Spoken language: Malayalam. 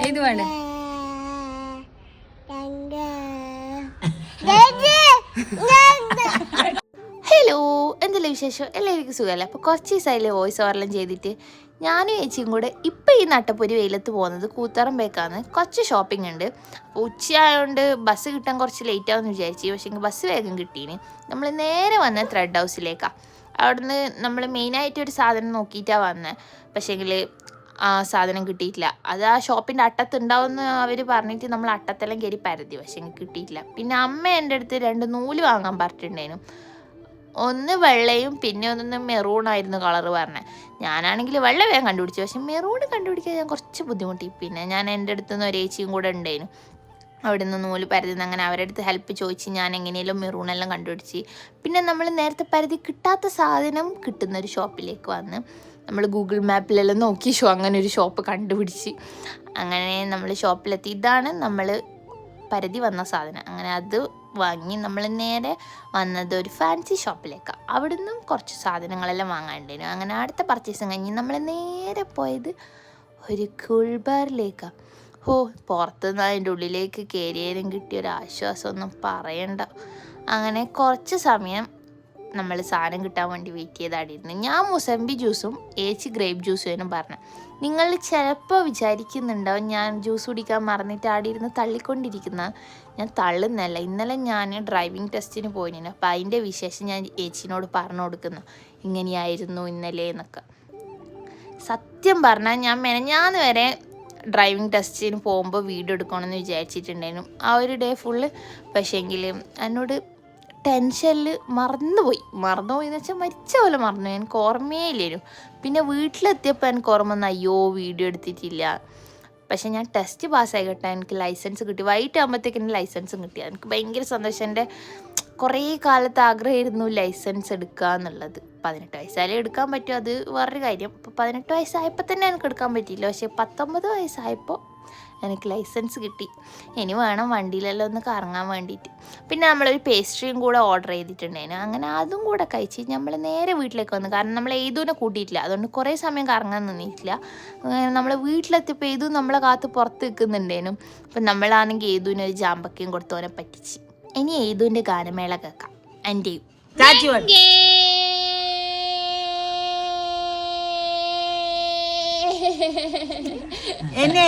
ഏത് വേണ്ട ഹലോ, എന്തെല്ലാം വിശേഷം? എല്ലാവർക്കും സുഖമല്ല. അപ്പോൾ കുറച്ച് ദിവസമായില്ലേ വോയിസ് ഓവറെല്ലാം ചെയ്തിട്ട്. ഞാനും ചേച്ചിയും കൂടെ ഇപ്പോൾ ഈ നട്ടപ്പൊരി വെയിലത്ത് പോകുന്നത് കൂത്തറമ്പേക്കാണ്. കുറച്ച് ഷോപ്പിംഗ് ഉണ്ട്. അപ്പോൾ ഉച്ചയായതുകൊണ്ട് ബസ് കിട്ടാൻ കുറച്ച് ലേറ്റ് ആവുമെന്ന് വിചാരിച്ചു. പക്ഷേ ബസ് വേഗം കിട്ടീന്. നമ്മൾ നേരെ വന്ന ത്രെഡ് ഹൗസിലേക്കാണ്. അവിടുന്ന് നമ്മൾ മെയിനായിട്ട് ഒരു സാധനം നോക്കിയിട്ടാണ് വന്നത്. പക്ഷേങ്കിൽ ആ സാധനം കിട്ടിയിട്ടില്ല. അത് ആ ഷോപ്പിൻ്റെ അട്ടത്തുണ്ടാവുമെന്ന് അവർ പറഞ്ഞിട്ട് നമ്മൾ അട്ടത്തെല്ലാം കയറി പരതി. പക്ഷേ കിട്ടിയിട്ടില്ല. പിന്നെ അമ്മ എൻ്റെ അടുത്ത് 2 നൂല് വാങ്ങാൻ പറഞ്ഞിട്ടുണ്ടായിരുന്നു. ഒന്ന് വെള്ളയും പിന്നെ ഒന്ന് മെറൂണായിരുന്നു കളറ് പറഞ്ഞത്. ഞാനാണെങ്കിൽ വെള്ള വേഗം കണ്ടുപിടിച്ചു. പക്ഷെ മെറൂൺ കണ്ടുപിടിക്കാൻ ഞാൻ കുറച്ച് ബുദ്ധിമുട്ടി. പിന്നെ ഞാൻ എൻ്റെ അടുത്തുനിന്ന് ഒരു ചേച്ചിയും കൂടെ ഉണ്ടായിരുന്നു. അവിടെ നിന്ന് നൂല് പരതുന്ന അങ്ങനെ അവരുടെ അടുത്ത് ഹെൽപ്പ് ചോദിച്ച് ഞാൻ എങ്ങനെയെങ്കിലും മെറൂണെല്ലാം കണ്ടുപിടിച്ച്. പിന്നെ നമ്മൾ നേരത്തെ പരതി കിട്ടാത്ത സാധനം കിട്ടുന്നൊരു ഷോപ്പിലേക്ക് വന്ന് നമ്മൾ ഗൂഗിൾ മാപ്പിലെല്ലാം നോക്കി അങ്ങനെ ഒരു ഷോപ്പ് കണ്ടുപിടിച്ച് അങ്ങനെ നമ്മൾ ഷോപ്പിലെത്തി. ഇതാണ് നമ്മൾ പരതി വന്ന സാധനം. അങ്ങനെ അത് വാങ്ങി നമ്മൾ നേരെ വന്നത് ഒരു ഫാൻസി ഷോപ്പിലേക്കാണ്. അവിടെ നിന്നും കുറച്ച് സാധനങ്ങളെല്ലാം വാങ്ങാണ്ടായിരുന്നു. അങ്ങനെ അടുത്ത പർച്ചേസും കഴിഞ്ഞ് നമ്മൾ നേരെ പോയത് ഒരു കൂൾ ബാറിലേക്കാണ്. പുറത്തുനിന്ന് അതിൻ്റെ ഉള്ളിലേക്ക് കയറിയാലും കിട്ടിയൊരാശ്വാസമൊന്നും പറയണ്ട. അങ്ങനെ കുറച്ച് സമയം നമ്മൾ സാധനം കിട്ടാൻ വേണ്ടി വെയിറ്റ് ചെയ്താടിയിരുന്നു. ഞാൻ മുസംബി ജ്യൂസും ഏച്ചി ഗ്രേപ്പ് ജ്യൂസും പറഞ്ഞു. നിങ്ങൾ ചിലപ്പോൾ വിചാരിക്കുന്നുണ്ടാവും ഞാൻ ജ്യൂസ് കുടിക്കാൻ മറന്നിട്ട് ആടിയിരുന്ന് തള്ളിക്കൊണ്ടിരിക്കുന്ന. ഞാൻ തള്ളുന്നല്ല. ഇന്നലെ ഞാൻ ഡ്രൈവിംഗ് ടെസ്റ്റിന് പോയിരുന്നു. അപ്പോൾ അതിൻ്റെ വിശേഷം ഞാൻ ഏച്ചിനോട് പറഞ്ഞു കൊടുക്കുന്നു, ഇങ്ങനെയായിരുന്നു ഇന്നലെ എന്നൊക്കെ. സത്യം പറഞ്ഞാൽ ഞാൻ മെനഞ്ഞാന്ന് വരെ ഡ്രൈവിംഗ് ടെസ്റ്റിന് പോകുമ്പോൾ വീഡിയോ എടുക്കണമെന്ന് വിചാരിച്ചിട്ടുണ്ടായിരുന്നു. ആ ഒരു ഡേ ഫുള്ള്. പക്ഷേങ്കിൽ എന്നോട് ടെൻഷനിൽ മറന്നുപോയി എന്ന് വെച്ചാൽ മരിച്ച പോലെ മറന്നു. എനിക്ക് ഓർമ്മയേ ഇല്ലായിരുന്നു. പിന്നെ വീട്ടിലെത്തിയപ്പോൾ എനിക്ക് ഓർമ്മ വന്നു, അയ്യോ വീഡിയോ എടുത്തിട്ടില്ല. പക്ഷേ ഞാൻ ടെസ്റ്റ് പാസ്സായി കേട്ടോ. എനിക്ക് ലൈസൻസ് കിട്ടി. വൈകിട്ട് ആകുമ്പോഴത്തേക്ക് എനിക്ക് ലൈസൻസും കിട്ടി. എനിക്ക് ഭയങ്കര സന്തോഷം. എൻ്റെ കുറേ കാലത്ത് ആഗ്രഹമായിരുന്നു ലൈസൻസ് എടുക്കുക എന്നുള്ളത്. 18 വയസ്സായാലും എടുക്കാൻ പറ്റും, അത് വേറൊരു കാര്യം. ഇപ്പോൾ 18 വയസ്സായപ്പോൾ തന്നെ എനിക്ക് എടുക്കാൻ പറ്റിയില്ല. പക്ഷേ 19 വയസ്സായപ്പോൾ എനിക്ക് ലൈസൻസ് കിട്ടി. ഇനി വേണം വണ്ടിയിലെല്ലാം ഒന്ന് കറങ്ങാൻ വേണ്ടിയിട്ട്. പിന്നെ നമ്മളൊരു പേസ്ട്രിയും കൂടെ ഓർഡർ ചെയ്തിട്ടുണ്ടായിരുന്നു. അങ്ങനെ അതും കൂടെ കഴിച്ച് നമ്മൾ നേരെ വീട്ടിലേക്ക് വന്നു. കാരണം നമ്മൾ ഏതുവിനെ കൂട്ടിയിട്ടില്ല. അതുകൊണ്ട് കുറേ സമയം കറങ്ങാൻ നിന്നിട്ടില്ല. നമ്മൾ വീട്ടിലെത്തിയപ്പോൾ ഏതു നമ്മളെ കാത്ത് പുറത്ത് നിൽക്കുന്നുണ്ടേനും. അപ്പം നമ്മളാണെങ്കിൽ ഏതുവിന് ഒരു ജാമ്പക്കയും കൊടുത്തവനെ പറ്റിച്ച്. ഇനി ഏതുവിൻ്റെ ഗാനമേള കേൾക്കാം. എൻ്റെയും എന്നെ